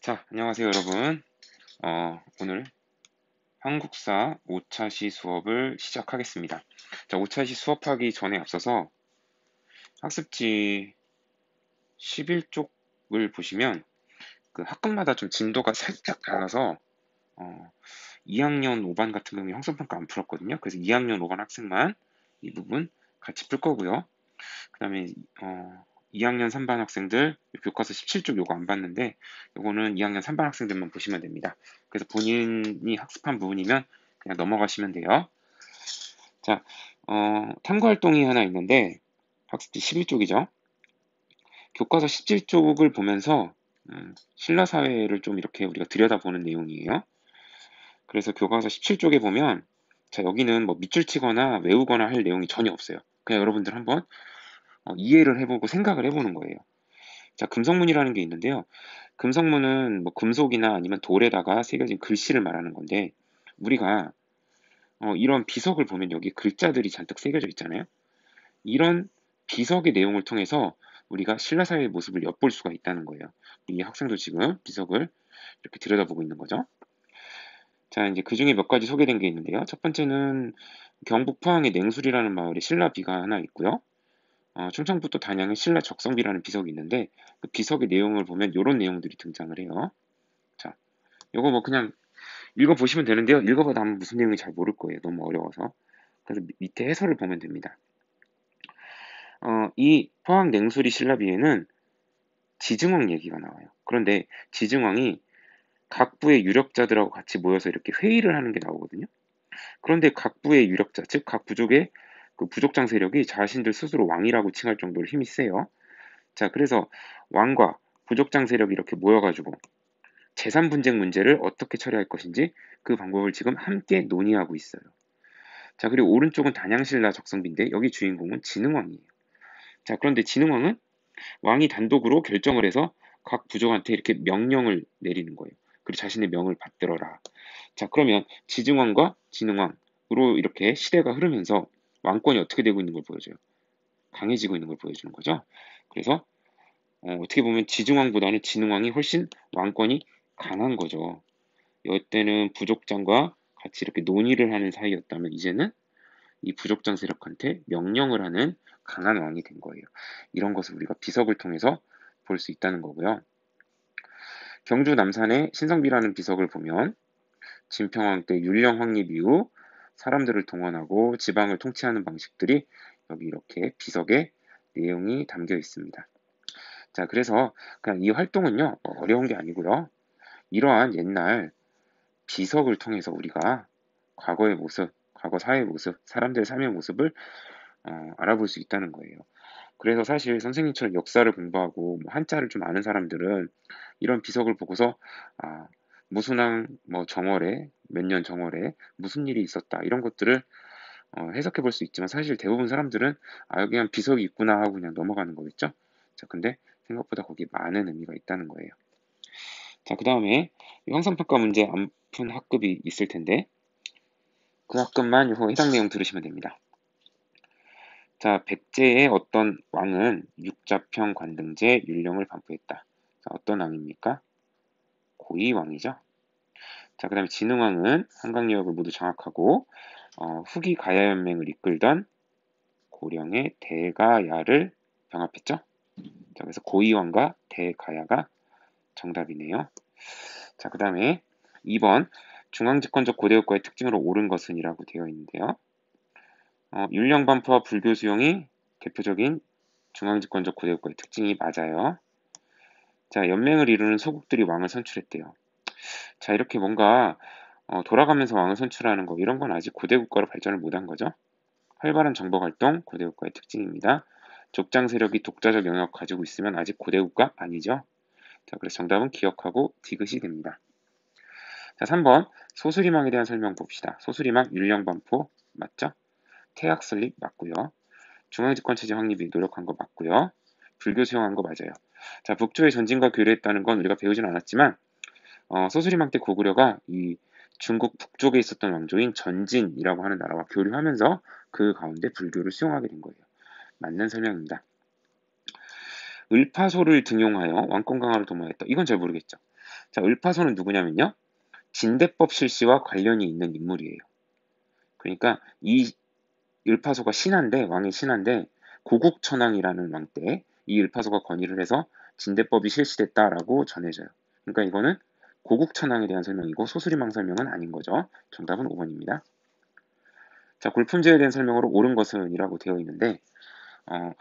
자, 안녕하세요, 여러분. 오늘 한국사 5차 시 수업을 시작하겠습니다. 자, 5차 시 수업하기 전에 앞서서 학습지 11쪽을 보시면 그 학급마다 좀 진도가 살짝 달라서 2학년 5반 같은 경우에 형성평가 안 풀었거든요. 그래서 2학년 5반 학생만 이 부분 같이 풀 거고요. 그 다음에 2학년 3반 학생들 교과서 17쪽 요거 안 봤는데 요거는 2학년 3반 학생들만 보시면 됩니다. 그래서 본인이 학습한 부분이면 그냥 넘어가시면 돼요. 자, 탐구활동이 하나 있는데 학습지 11쪽이죠. 교과서 17쪽을 보면서 신라사회를 좀 이렇게 우리가 들여다보는 내용이에요. 그래서 교과서 17쪽에 보면 자, 여기는 뭐 밑줄 치거나 외우거나 할 내용이 전혀 없어요. 그냥 여러분들 한번 이해를 해보고 생각을 해보는 거예요. 자, 금성문이라는 게 있는데요. 금성문은 뭐 금속이나 아니면 돌에다가 새겨진 글씨를 말하는 건데, 우리가 이런 비석을 보면 여기 글자들이 잔뜩 새겨져 있잖아요. 이런 비석의 내용을 통해서 우리가 신라사회의 모습을 엿볼 수가 있다는 거예요. 이 학생도 지금 비석을 이렇게 들여다보고 있는 거죠. 자, 이제 그 중에 몇 가지 소개된 게 있는데요. 첫 번째는 경북 포항의 냉술이라는 마을에 신라비가 하나 있고요. 충청북도 단양에 신라 적성비라는 비석이 있는데 그 비석의 내용을 보면 이런 내용들이 등장을 해요. 자, 요거 뭐 그냥 읽어보시면 되는데요. 읽어봐도 아마 무슨 내용인지 잘 모를 거예요. 너무 어려워서. 그래서 밑에 해설을 보면 됩니다. 이 포항 냉수리 신라비에는 지증왕 얘기가 나와요. 그런데 지증왕이 각 부의 유력자들하고 같이 모여서 이렇게 회의를 하는 게 나오거든요. 그런데 각 부의 유력자, 즉 각 부족의 그 부족장 세력이 자신들 스스로 왕이라고 칭할 정도로 힘이 세요. 자, 그래서 왕과 부족장 세력이 이렇게 모여가지고 재산 분쟁 문제를 어떻게 처리할 것인지 그 방법을 지금 함께 논의하고 있어요. 자, 그리고 오른쪽은 단양신라 적성비인데 여기 주인공은 진흥왕이에요. 자, 그런데 진흥왕은 왕이 단독으로 결정을 해서 각 부족한테 이렇게 명령을 내리는 거예요. 그리고 자신의 명을 받들어라. 자, 그러면 지증왕과 진흥왕으로 이렇게 시대가 흐르면서 왕권이 어떻게 되고 있는 걸 보여줘요. 강해지고 있는 걸 보여주는 거죠. 그래서 어떻게 보면 지증왕보다는 진흥왕이 훨씬 왕권이 강한 거죠. 이때는 부족장과 같이 이렇게 논의를 하는 사이였다면 이제는 이 부족장 세력한테 명령을 하는 강한 왕이 된 거예요. 이런 것을 우리가 비석을 통해서 볼 수 있다는 거고요. 경주 남산의 신성비라는 비석을 보면 진평왕 때 율령 확립 이후 사람들을 동원하고 지방을 통치하는 방식들이 여기 이렇게 비석에 내용이 담겨 있습니다. 자, 그래서 그냥 이 활동은요, 어려운 게 아니고요. 이러한 옛날 비석을 통해서 우리가 과거의 모습, 과거 사회의 모습, 사람들의 삶의 모습을 알아볼 수 있다는 거예요. 그래서 사실 선생님처럼 역사를 공부하고 뭐 한자를 좀 아는 사람들은 이런 비석을 보고서 아, 무슨왕 뭐 정월에 몇 년 정월에 무슨 일이 있었다 이런 것들을 해석해 볼 수 있지만 사실 대부분 사람들은 아 여기 한 비석이 있구나 하고 그냥 넘어가는 거겠죠. 자, 근데 생각보다 거기에 많은 의미가 있다는 거예요. 자, 그 다음에 형상평가 문제 안 푼 학급이 있을 텐데 그 학급만 요 해당 내용 들으시면 됩니다. 자, 백제의 어떤 왕은 육자평 관등제 율령을 반포했다. 자, 어떤 왕입니까? 고이왕이죠. 자, 그 다음에 진흥왕은 한강유역을 모두 장악하고 후기 가야연맹을 이끌던 고령의 대가야를 병합했죠. 자, 그래서 고이왕과 대가야가 정답이네요. 자, 그 다음에 2번 중앙집권적 고대국가의 특징으로 옳은 것은 이라고 되어 있는데요. 율령반포와 불교 수용이 대표적인 중앙집권적 고대국가의 특징이 맞아요. 자, 연맹을 이루는 소국들이 왕을 선출했대요. 자, 이렇게 뭔가 돌아가면서 왕을 선출하는 거 이런 건 아직 고대국가로 발전을 못한 거죠. 활발한 정복활동 고대국가의 특징입니다. 족장 세력이 독자적 영역 가지고 있으면 아직 고대국가 아니죠. 자, 그래서 정답은 기억하고 디귿이 됩니다. 자, 3번 소수리망에 대한 설명 봅시다. 소수리망 율령반포 맞죠? 태학 설립 맞고요. 중앙집권체제 확립이 노력한 거 맞고요. 불교 수용한 거 맞아요. 자, 북조의 전진과 교류했다는 건 우리가 배우진 않았지만 소수리망 때 고구려가 이 중국 북쪽에 있었던 왕조인 전진이라고 하는 나라와 교류하면서 그 가운데 불교를 수용하게 된 거예요. 맞는 설명입니다. 을파소를 등용하여 왕권 강화를 도모했다. 이건 잘 모르겠죠. 자, 을파소는 누구냐면요. 진대법 실시와 관련이 있는 인물이에요. 그러니까 이 을파소가 신하인데, 왕의 신하인데, 고국천왕이라는 왕 때 이 을파소가 건의를 해서 진대법이 실시됐다라고 전해져요. 그러니까 이거는 고국천왕에 대한 설명이고 소수리망 설명은 아닌 거죠. 정답은 5번입니다. 자, 골품제에 대한 설명으로 옳은 것은 이라고 되어 있는데,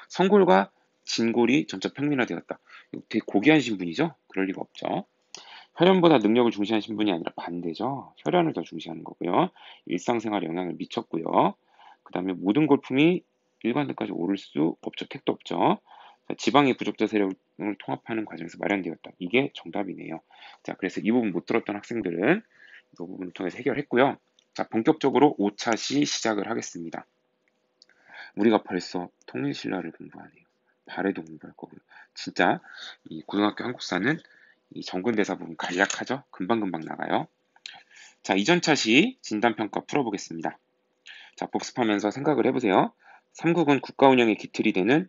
성골과 진골이 점차 평민화되었다. 이거 되게 고귀한 신분이죠? 그럴 리가 없죠. 혈연보다 능력을 중시하는 신분이 아니라 반대죠. 혈연을 더 중시하는 거고요. 일상생활에 영향을 미쳤고요. 그 다음에 모든 골품이 일관되까지 오를 수 없죠. 택도 없죠. 자, 지방의 부족자 세력을 통합하는 과정에서 마련되었다. 이게 정답이네요. 자, 그래서 이 부분 못 들었던 학생들은 이 부분을 통해서 해결했고요. 자, 본격적으로 5차 시 시작을 하겠습니다. 우리가 벌써 통일신라를 공부하네요. 발해도 공부할 거고요. 진짜 이 고등학교 한국사는 이 정근대사 부분 간략하죠? 금방금방 나가요. 자, 이전차 시 진단평가 풀어보겠습니다. 자, 복습하면서 생각을 해보세요. 삼국은 국가 운영의 기틀이 되는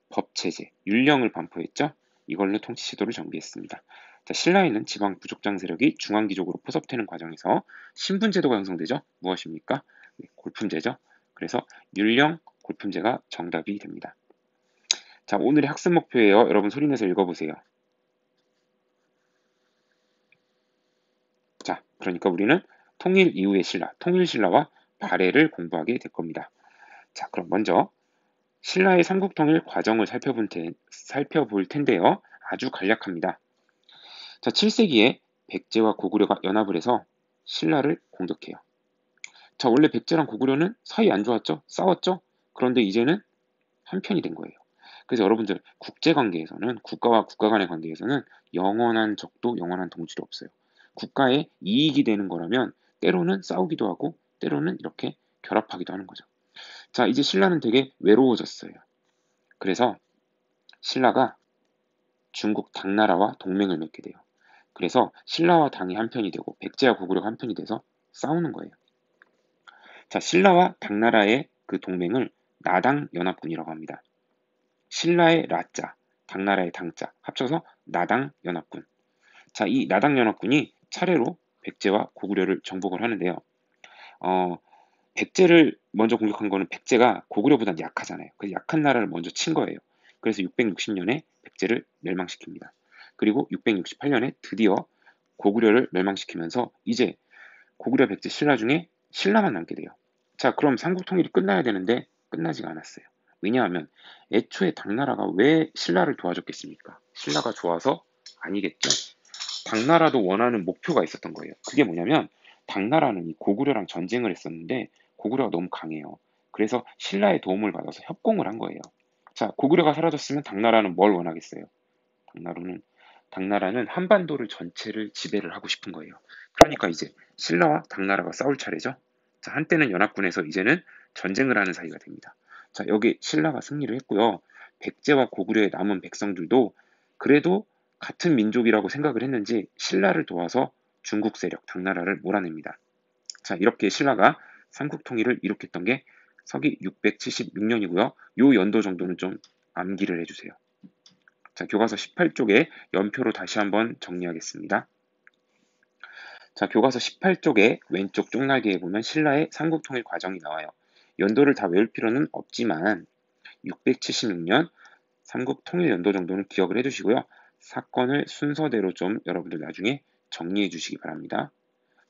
법체제, 율령을 반포했죠? 이걸로 통치제도를 정비했습니다. 자, 신라에는 지방 부족장 세력이 중앙기족으로 포섭되는 과정에서 신분제도가 형성되죠? 무엇입니까? 네, 골품제죠. 그래서 율령, 골품제가 정답이 됩니다. 자, 오늘의 학습 목표예요. 여러분 소리내서 읽어보세요. 자, 그러니까 우리는 통일 이후의 신라, 통일신라와 발해를 공부하게 될 겁니다. 자, 그럼 먼저 신라의 삼국통일 과정을 살펴볼 텐데요. 아주 간략합니다. 자, 7세기에 백제와 고구려가 연합을 해서 신라를 공격해요. 자, 원래 백제랑 고구려는 사이 안 좋았죠? 싸웠죠? 그런데 이제는 한편이 된 거예요. 그래서 여러분들 국제관계에서는 국가와 국가 간의 관계에서는 영원한 적도 영원한 동지도 없어요. 국가의 이익이 되는 거라면 때로는 싸우기도 하고 때로는 이렇게 결합하기도 하는 거죠. 자, 이제 신라는 되게 외로워졌어요. 그래서 신라가 중국 당나라와 동맹을 맺게 돼요. 그래서 신라와 당이 한편이 되고 백제와 고구려가 한편이 돼서 싸우는 거예요. 자, 신라와 당나라의 그 동맹을 나당연합군이라고 합니다. 신라의 라자, 당나라의 당자 합쳐서 나당연합군. 자, 이 나당연합군이 차례로 백제와 고구려를 정복을 하는데요. 백제를 먼저 공격한 거는 백제가 고구려보다 약하잖아요. 그래서 약한 나라를 먼저 친 거예요. 그래서 660년에 백제를 멸망시킵니다. 그리고 668년에 드디어 고구려를 멸망시키면서 이제 고구려, 백제, 신라 중에 신라만 남게 돼요. 자, 그럼 삼국통일이 끝나야 되는데 끝나지가 않았어요. 왜냐하면 애초에 당나라가 왜 신라를 도와줬겠습니까? 신라가 좋아서 아니겠죠. 당나라도 원하는 목표가 있었던 거예요. 그게 뭐냐면 당나라는 이 고구려랑 전쟁을 했었는데 고구려가 너무 강해요. 그래서 신라의 도움을 받아서 협공을 한 거예요. 자, 고구려가 사라졌으면 당나라는 뭘 원하겠어요? 당나라는 한반도를 전체를 지배를 하고 싶은 거예요. 그러니까 이제 신라와 당나라가 싸울 차례죠. 자, 한때는 연합군에서 이제는 전쟁을 하는 사이가 됩니다. 자, 여기 신라가 승리를 했고요. 백제와 고구려의 남은 백성들도 그래도 같은 민족이라고 생각을 했는지 신라를 도와서 중국 세력, 당나라를 몰아냅니다. 자, 이렇게 신라가 삼국통일을 이룩했던 게 서기 676년이고요. 요 연도 정도는 좀 암기를 해주세요. 자, 교과서 18쪽에 연표로 다시 한번 정리하겠습니다. 자, 교과서 18쪽에 왼쪽 쪽날개에 보면 신라의 삼국통일 과정이 나와요. 연도를 다 외울 필요는 없지만 676년 삼국통일 연도 정도는 기억을 해두시고요. 사건을 순서대로 좀 여러분들 나중에 정리해 주시기 바랍니다.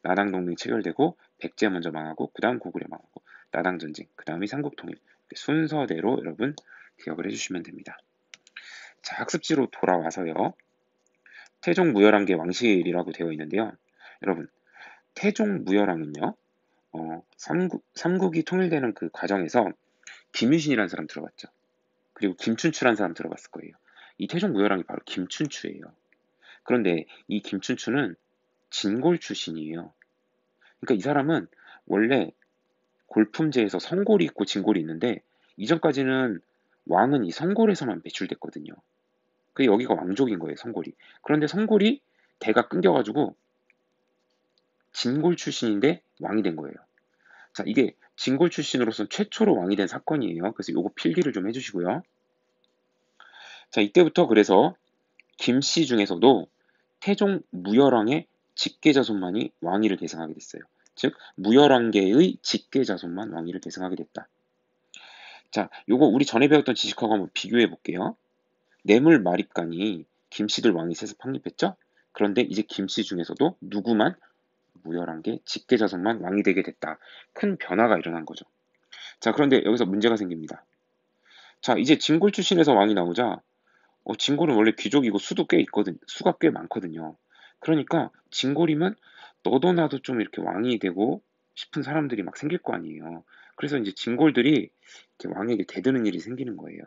나당동맹 체결되고 백제 먼저 망하고 그 다음 고구려 망하고 나당전쟁 그 다음이 삼국통일 순서대로 여러분 기억을 해주시면 됩니다. 자, 학습지로 돌아와서요. 태종무열왕계 왕실이라고 되어 있는데요. 여러분, 태종무열왕은요. 삼국이 통일되는 그 과정에서 김유신이라는 사람 들어봤죠. 그리고 김춘추라는 사람 들어봤을 거예요. 이 태종무열왕이 바로 김춘추예요. 그런데 이 김춘추는 진골 출신이에요. 그러니까 이 사람은 원래 골품제에서 성골이 있고 진골이 있는데 이전까지는 왕은 이 성골에서만 배출됐거든요. 그 여기가 왕족인 거예요, 성골이. 그런데 성골이 대가 끊겨가지고 진골 출신인데 왕이 된 거예요. 자, 이게 진골 출신으로서 최초로 왕이 된 사건이에요. 그래서 요거 필기를 좀 해주시고요. 자, 이때부터 그래서 김씨 중에서도 태종 무열왕의 직계자손만이 왕위를 계승하게 됐어요. 즉 무열왕계의 직계자손만 왕위를 계승하게 됐다. 자, 요거 우리 전에 배웠던 지식하고 한번 비교해 볼게요. 뇌물 마립간이 김씨들 왕위 세습 확립했죠? 그런데 이제 김씨 중에서도 누구만 무열왕계 직계자손만 왕이 되게 됐다. 큰 변화가 일어난 거죠. 자, 그런데 여기서 문제가 생깁니다. 자, 이제 진골 출신에서 왕이 나오자 진골은 원래 귀족이고 수가 꽤 많거든요. 그러니까 진골이면 너도 나도 좀 이렇게 왕이 되고 싶은 사람들이 막 생길 거 아니에요. 그래서 이제 진골들이 이렇게 왕에게 대드는 일이 생기는 거예요.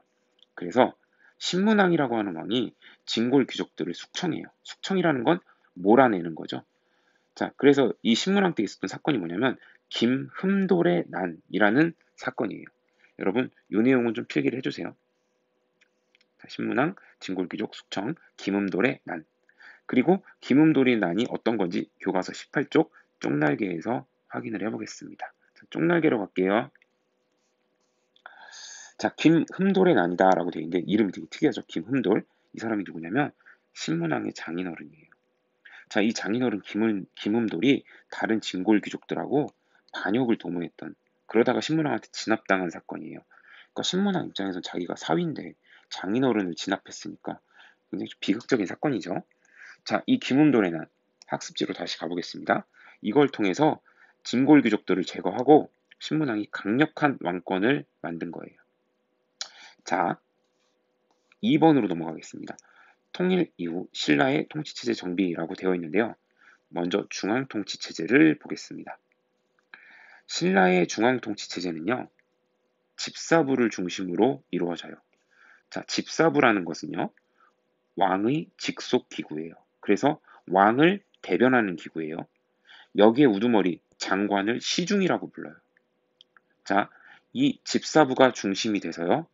그래서 신문왕이라고 하는 왕이 진골 귀족들을 숙청해요. 숙청이라는 건 몰아내는 거죠. 자, 그래서 이 신문왕 때 있었던 사건이 뭐냐면 김흠돌의 난이라는 사건이에요. 여러분, 이 내용은 좀 필기를 해주세요. 자, 신문왕, 진골귀족, 숙청, 김흠돌의 난. 그리고 김흠돌의 난이 어떤 건지 교과서 18쪽 쪽날개에서 확인을 해보겠습니다. 자, 쪽날개로 갈게요. 자, 김흠돌의 난이다라고 되어 있는데 이름이 되게 특이하죠. 김흠돌. 이 사람이 누구냐면 신문왕의 장인어른이에요. 자, 이 장인어른 김흠돌이 다른 진골 귀족들하고 반역을 도모했던, 그러다가 신문왕한테 진압당한 사건이에요. 그러니까 신문왕 입장에선 자기가 사위인데 장인어른을 진압했으니까 굉장히 좀 비극적인 사건이죠. 자, 이 김흠돌의 난 학습지로 다시 가보겠습니다. 이걸 통해서 진골 귀족들을 제거하고 신문왕이 강력한 왕권을 만든 거예요. 자, 2번으로 넘어가겠습니다. 통일 이후 신라의 통치체제 정비라고 되어 있는데요. 먼저 중앙통치체제를 보겠습니다. 신라의 중앙통치체제는요, 집사부를 중심으로 이루어져요. 자, 집사부라는 것은요, 왕의 직속 기구예요. 그래서 왕을 대변하는 기구예요. 여기에 우두머리 장관을 시중이라고 불러요. 자, 이 집사부가 중심이 돼서요,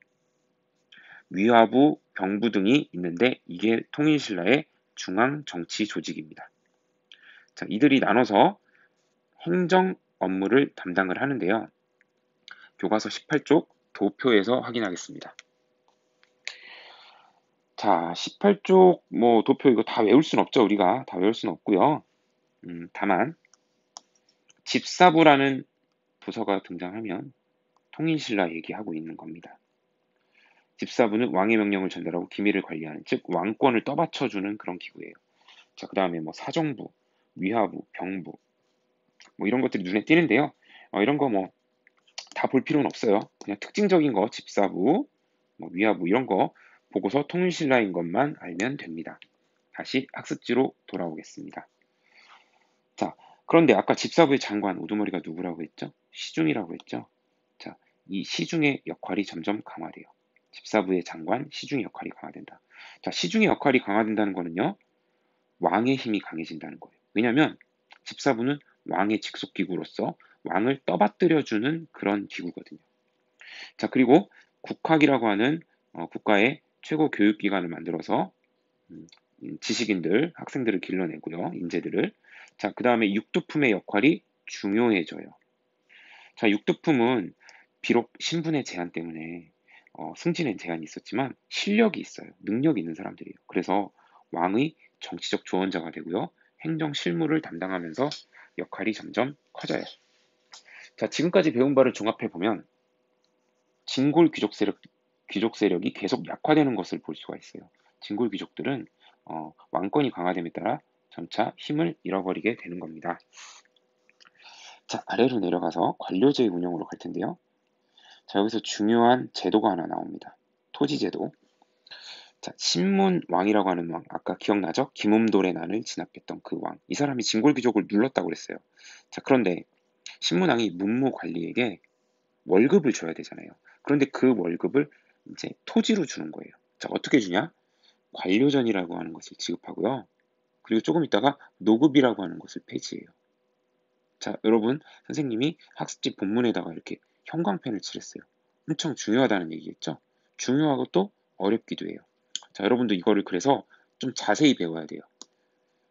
위화부, 병부 등이 있는데 이게 통일신라의 중앙정치 조직입니다. 자, 이들이 나눠서 행정 업무를 담당을 하는데요. 교과서 18쪽 도표에서 확인하겠습니다. 자, 18쪽 도표 이거 다 외울 순 없죠. 우리가 다 외울 순 없고요. 다만 집사부라는 부서가 등장하면 통일신라 얘기하고 있는 겁니다. 집사부는 왕의 명령을 전달하고 기밀을 관리하는, 즉 왕권을 떠받쳐주는 그런 기구예요. 자, 그 다음에 사정부, 위화부, 병부 이런 것들이 눈에 띄는데요. 이런 거 다 볼 필요는 없어요. 그냥 특징적인 거 집사부, 위화부 이런 거 보고서 통일신라인 것만 알면 됩니다. 다시 학습지로 돌아오겠습니다. 자, 그런데 아까 집사부의 장관 우두머리가 누구라고 했죠? 시중이라고 했죠? 자, 이 시중의 역할이 점점 강화돼요. 집사부의 장관, 시중의 역할이 강화된다. 자, 시중의 역할이 강화된다는 거는요, 왕의 힘이 강해진다는 거예요. 왜냐하면 집사부는 왕의 직속기구로서 왕을 떠받들여주는 그런 기구거든요. 자, 그리고 국학이라고 하는 국가의 최고 교육기관을 만들어서 지식인들, 학생들을 길러내고요, 인재들을. 자, 그 다음에 육두품의 역할이 중요해져요. 자, 육두품은 비록 신분의 제한 때문에 승진에 제한이 있었지만 실력이 있어요. 능력이 있는 사람들이에요. 그래서 왕의 정치적 조언자가 되고요, 행정 실무를 담당하면서 역할이 점점 커져요. 자, 지금까지 배운 바를 종합해 보면 진골 귀족 세력이 계속 약화되는 것을 볼 수가 있어요. 진골 귀족들은 왕권이 강화됨에 따라 점차 힘을 잃어버리게 되는 겁니다. 자, 아래로 내려가서 관료제의 운영으로 갈 텐데요. 자, 여기서 중요한 제도가 하나 나옵니다. 토지제도. 자, 신문왕이라고 하는 왕, 아까 기억나죠? 김음돌의 난을 진압했던 그 왕. 이 사람이 진골 귀족을 눌렀다고 그랬어요. 자, 그런데 신문왕이 문무관리에게 월급을 줘야 되잖아요. 그런데 그 월급을 이제 토지로 주는 거예요. 자, 어떻게 주냐? 관료전이라고 하는 것을 지급하고요. 그리고 조금 있다가 노급이라고 하는 것을 폐지해요. 자, 여러분, 선생님이 학습지 본문에다가 이렇게 형광펜을 칠했어요. 엄청 중요하다는 얘기겠죠? 중요하고 또 어렵기도 해요. 자, 여러분도 이거를 그래서 좀 자세히 배워야 돼요.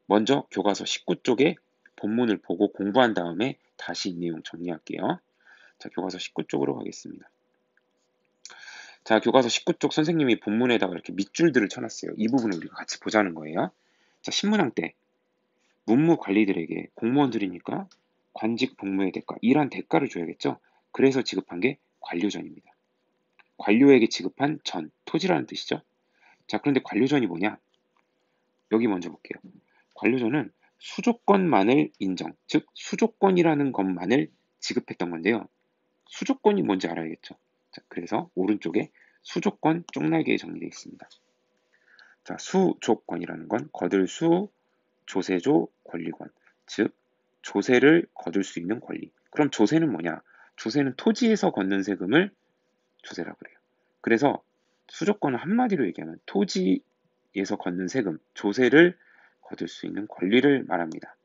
먼저 교과서 19쪽에 본문을 보고 공부한 다음에 다시 이 내용 정리할게요. 자, 교과서 19쪽으로 가겠습니다. 자, 교과서 19쪽 선생님이 본문에다가 이렇게 밑줄들을 쳐놨어요. 이 부분을 우리가 같이 보자는 거예요. 자, 신문항 때 문무 관리들에게 공무원들이니까 관직 복무의 대가, 일한 대가를 줘야겠죠. 그래서 지급한 게 관료전입니다. 관료에게 지급한 전, 토지라는 뜻이죠. 자, 그런데 관료전이 뭐냐? 여기 먼저 볼게요. 관료전은 수조건만을 인정, 즉 수조건이라는 것만을 지급했던 건데요. 수조건이 뭔지 알아야겠죠. 자, 그래서 오른쪽에 수조건 쪽날개에 정리되어 있습니다. 자, 수조건이라는 건 거둘 수, 조세조, 권리권, 즉 조세를 거둘 수 있는 권리. 그럼 조세는 뭐냐? 조세는 토지에서 걷는 세금을 조세라고 그래요. 그래서 수조건은 한마디로 얘기하면 토지에서 걷는 세금, 조세를 거둘 수 있는 권리를 말합니다.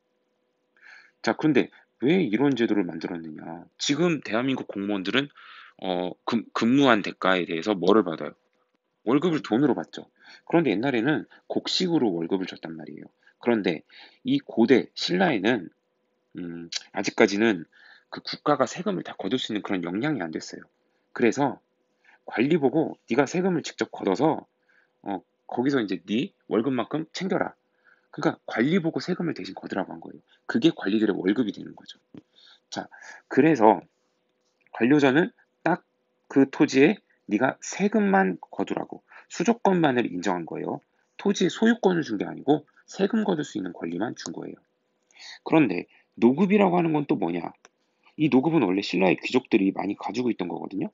자, 그런데 왜 이런 제도를 만들었느냐? 지금 대한민국 공무원들은 근무한 대가에 대해서 뭐를 받아요? 월급을 돈으로 받죠. 그런데 옛날에는 곡식으로 월급을 줬단 말이에요. 그런데 이 고대 신라에는 아직까지는 그 국가가 세금을 다 거둘 수 있는 그런 역량이 안 됐어요. 그래서 관리 보고 네가 세금을 직접 걷어서 거기서 이제 네 월급만큼 챙겨라. 그러니까 관리 보고 세금을 대신 거두라고 한 거예요. 그게 관리들의 월급이 되는 거죠. 자, 그래서 관료자는 딱 그 토지에 네가 세금만 거두라고 수조건만을 인정한 거예요. 토지의 소유권을 준 게 아니고 세금 거둘 수 있는 권리만 준 거예요. 그런데 노급이라고 하는 건 또 뭐냐? 이 노급은 원래 신라의 귀족들이 많이 가지고 있던 거거든요.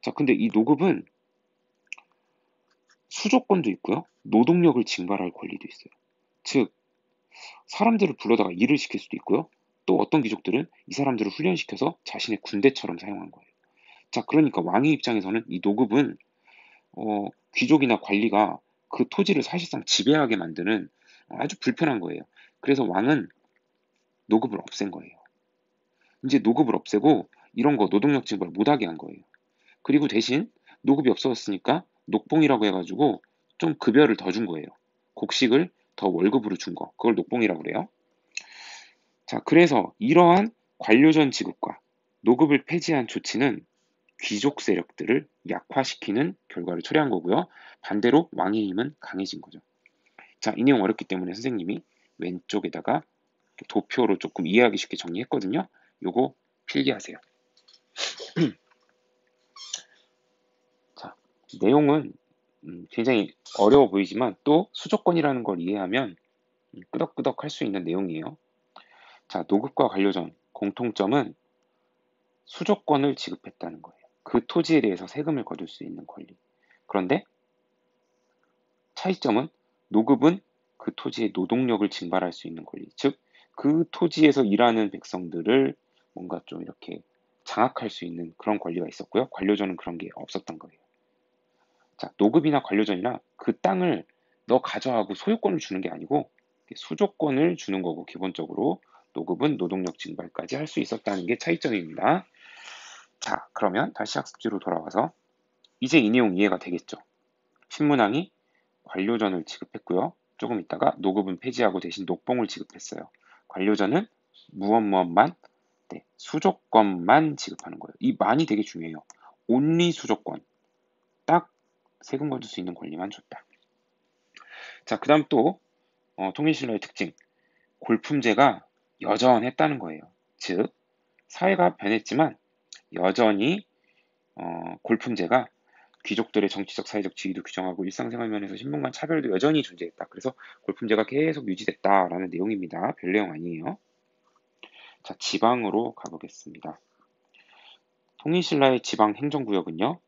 자, 근데 이 노급은 수조건도 있고요. 노동력을 징발할 권리도 있어요. 즉, 사람들을 불러다가 일을 시킬 수도 있고요. 또 어떤 귀족들은 이 사람들을 훈련시켜서 자신의 군대처럼 사용한 거예요. 자, 그러니까 왕의 입장에서는 이 노급은 귀족이나 관리가 그 토지를 사실상 지배하게 만드는 아주 불편한 거예요. 그래서 왕은 노급을 없앤 거예요. 이제 노급을 없애고 이런 거 노동력 징발 못하게 한 거예요. 그리고 대신 노급이 없어졌으니까 녹봉이라고 해가지고 좀 급여를 더 준 거예요. 곡식을 더 월급으로 준 거. 그걸 녹봉이라고 그래요. 자, 그래서 이러한 관료전 지급과 노급을 폐지한 조치는 귀족 세력들을 약화시키는 결과를 초래한 거고요. 반대로 왕의 힘은 강해진 거죠. 자, 이 내용 어렵기 때문에 선생님이 왼쪽에다가 도표로 조금 이해하기 쉽게 정리했거든요. 요거 필기하세요. 자, 내용은 굉장히 어려워 보이지만 또 수조건이라는 걸 이해하면 끄덕끄덕 할 수 있는 내용이에요. 자, 노급과 관료전 공통점은 수조건을 지급했다는 거예요. 그 토지에 대해서 세금을 거둘 수 있는 권리. 그런데 차이점은 노급은 그 토지의 노동력을 징발할 수 있는 권리. 즉, 그 토지에서 일하는 백성들을 뭔가 좀 이렇게 장악할 수 있는 그런 권리가 있었고요. 관료전은 그런 게 없었던 거예요. 자, 노급이나 관료전이나 그 땅을 너 가져가고 소유권을 주는 게 아니고 수조건을 주는 거고 기본적으로 노급은 노동력 징발까지 할 수 있었다는 게 차이점입니다. 자, 그러면 다시 학습지로 돌아와서 이제 이 내용 이해가 되겠죠. 신문왕이 관료전을 지급했고요. 조금 있다가 노급은 폐지하고 대신 녹봉을 지급했어요. 관료전은 무엇만 네, 수조건만 지급하는 거예요. 이 만이 되게 중요해요. 온리 수조건. 딱 세금 거둘 수 있는 권리만 줬다. 자, 그 다음 또 통일신라의 특징. 골품제가 여전했다는 거예요. 즉, 사회가 변했지만 여전히 골품제가 귀족들의 정치적, 사회적 지위도 규정하고 일상생활 면에서 신분 간 차별도 여전히 존재했다. 그래서 골품제가 계속 유지됐다라는 내용입니다. 별 내용 아니에요. 자, 지방으로 가보겠습니다. 통일신라의 지방 행정구역은요,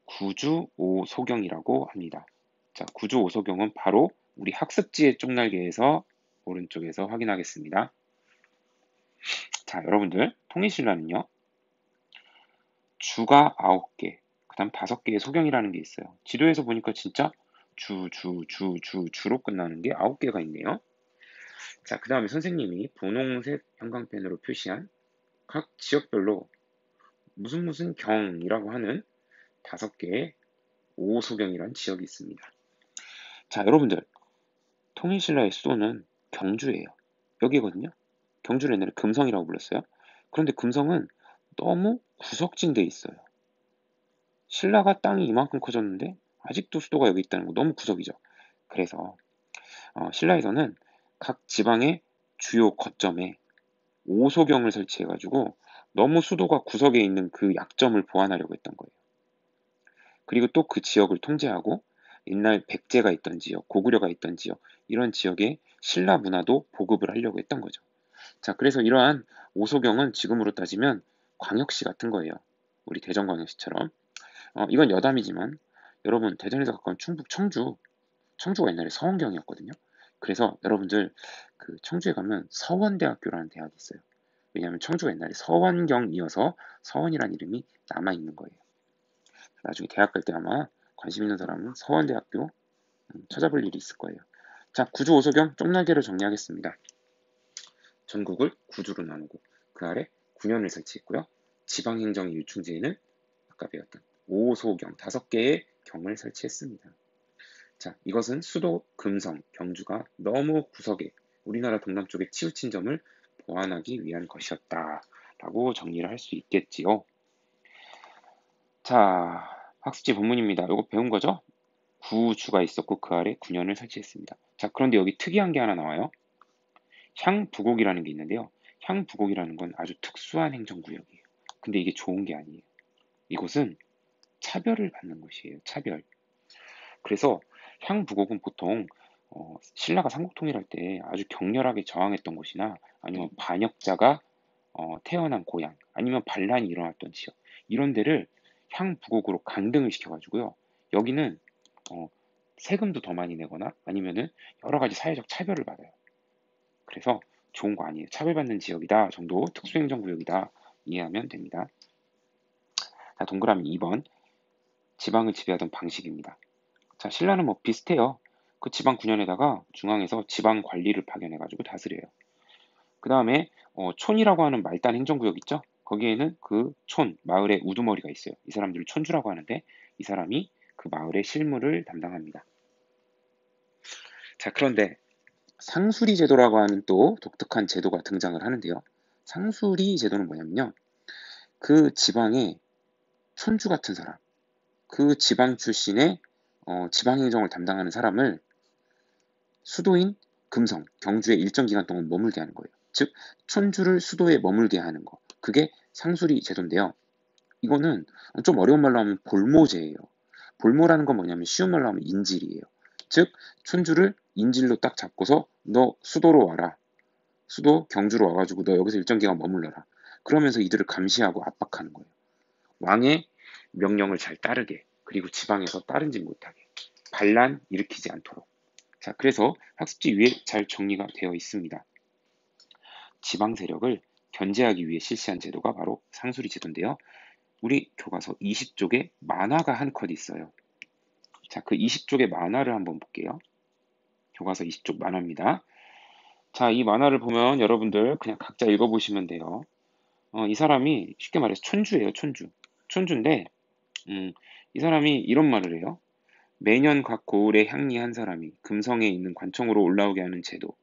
구주 오소경이라고 합니다. 자, 구주 오소경은 바로 우리 학습지의 쪽날개에서 오른쪽에서 확인하겠습니다. 자, 여러분들, 통일신라는요, 주가 9개, 그 다음 5개의 소경이라는 게 있어요. 지도에서 보니까 진짜 주로 끝나는 게 9개가 있네요. 자, 그 다음에 선생님이 분홍색 형광펜으로 표시한 각 지역별로 무슨 경이라고 하는 5개의 5소경이라는 지역이 있습니다. 자, 여러분들, 통일신라의 수도는 경주예요. 여기거든요. 경주를 옛날에 금성이라고 불렀어요. 그런데 금성은 너무 구석진 데 있어요. 신라가 땅이 이만큼 커졌는데 아직도 수도가 여기 있다는 거 너무 구석이죠. 그래서 신라에서는 각 지방의 주요 거점에 오소경을 설치해가지고 너무 수도가 구석에 있는 그 약점을 보완하려고 했던 거예요. 그리고 또 그 지역을 통제하고 옛날 백제가 있던 지역, 고구려가 있던 지역, 이런 지역에 신라 문화도 보급을 하려고 했던 거죠. 자, 그래서 이러한 오소경은 지금으로 따지면 광역시 같은 거예요. 우리 대전광역시처럼. 이건 여담이지만 여러분 대전에서 가까운 충북 청주가 옛날에 서원경이었거든요. 그래서 여러분들 그 청주에 가면 서원대학교라는 대학이 있어요. 왜냐하면 청주가 옛날에 서원경이어서 서원이라는 이름이 남아있는 거예요. 나중에 대학 갈 때 아마 관심 있는 사람은 서원대학교 찾아볼 일이 있을 거예요. 자, 구주 오소경 쪽날개로 정리하겠습니다. 전국을 구주로 나누고 그 아래 군현을 설치했고요. 지방행정의 유충지에는 아까 배웠던 오소경 5개의 경을 설치했습니다. 자, 이것은 수도 금성, 경주가 너무 구석에 우리나라 동남쪽에 치우친 점을 보완하기 위한 것이었다라고 정리를 할 수 있겠지요. 자, 학습지 본문입니다. 이거 배운 거죠? 구주가 있었고 그 아래 군현을 설치했습니다. 자, 그런데 여기 특이한 게 하나 나와요. 향부곡이라는 게 있는데요. 향부곡이라는 건 아주 특수한 행정구역이에요. 근데 이게 좋은 게 아니에요. 이곳은 차별을 받는 곳이에요. 차별. 그래서 향부곡은 보통 신라가 삼국통일할 때 아주 격렬하게 저항했던 곳이나 아니면 반역자가 태어난 고향 아니면 반란이 일어났던 지역 이런 데를 향부곡으로 강등을 시켜가지고요. 여기는 어, 세금도 더 많이 내거나 아니면은 여러 가지 사회적 차별을 받아요. 그래서 좋은 거 아니에요. 차별받는 지역이다 정도 특수행정구역이다 이해하면 됩니다. 자, 동그라미 2번 지방을 지배하던 방식입니다. 자, 신라는 뭐 비슷해요. 그 지방 군현에다가 중앙에서 지방 관리를 파견해가지고 다스려요. 그 다음에 촌이라고 하는 말단 행정구역 있죠? 거기에는 그 촌, 마을의 우두머리가 있어요. 이 사람들을 촌주라고 하는데 이 사람이 그 마을의 실무를 담당합니다. 자, 그런데 상수리 제도라고 하는 또 독특한 제도가 등장을 하는데요. 상수리 제도는 뭐냐면요. 그 지방의 촌주 같은 사람, 그 지방 출신의 지방행정을 담당하는 사람을 수도인 금성, 경주에 일정 기간 동안 머물게 하는 거예요. 즉, 촌주를 수도에 머물게 하는 거. 그게 상수리 제도인데요. 이거는 좀 어려운 말로 하면 볼모제예요. 볼모라는 건 뭐냐면 쉬운 말로 하면 인질이에요. 즉, 촌주를 인질로 딱 잡고서 너 수도로 와라. 수도 경주로 와가지고 너 여기서 일정 기간 머물러라. 그러면서 이들을 감시하고 압박하는 거예요. 왕의 명령을 잘 따르게, 그리고 지방에서 따르지 못하게, 반란 일으키지 않도록. 자, 그래서 학습지 위에 잘 정리가 되어 있습니다. 지방 세력을 견제하기 위해 실시한 제도가 바로 상수리 제도인데요. 우리 교과서 20쪽에 만화가 한 컷 있어요. 자, 그 20쪽의 만화를 한번 볼게요. 교과서 20쪽 만화입니다. 자, 이 만화를 보면 여러분들 그냥 각자 읽어보시면 돼요. 이 사람이 쉽게 말해서 촌주예요, 촌주. 촌주인데, 이 사람이 이런 말을 해요. 매년 각 고을의 향리 한 사람이 금성에 있는 관청으로 올라오게 하는 제도.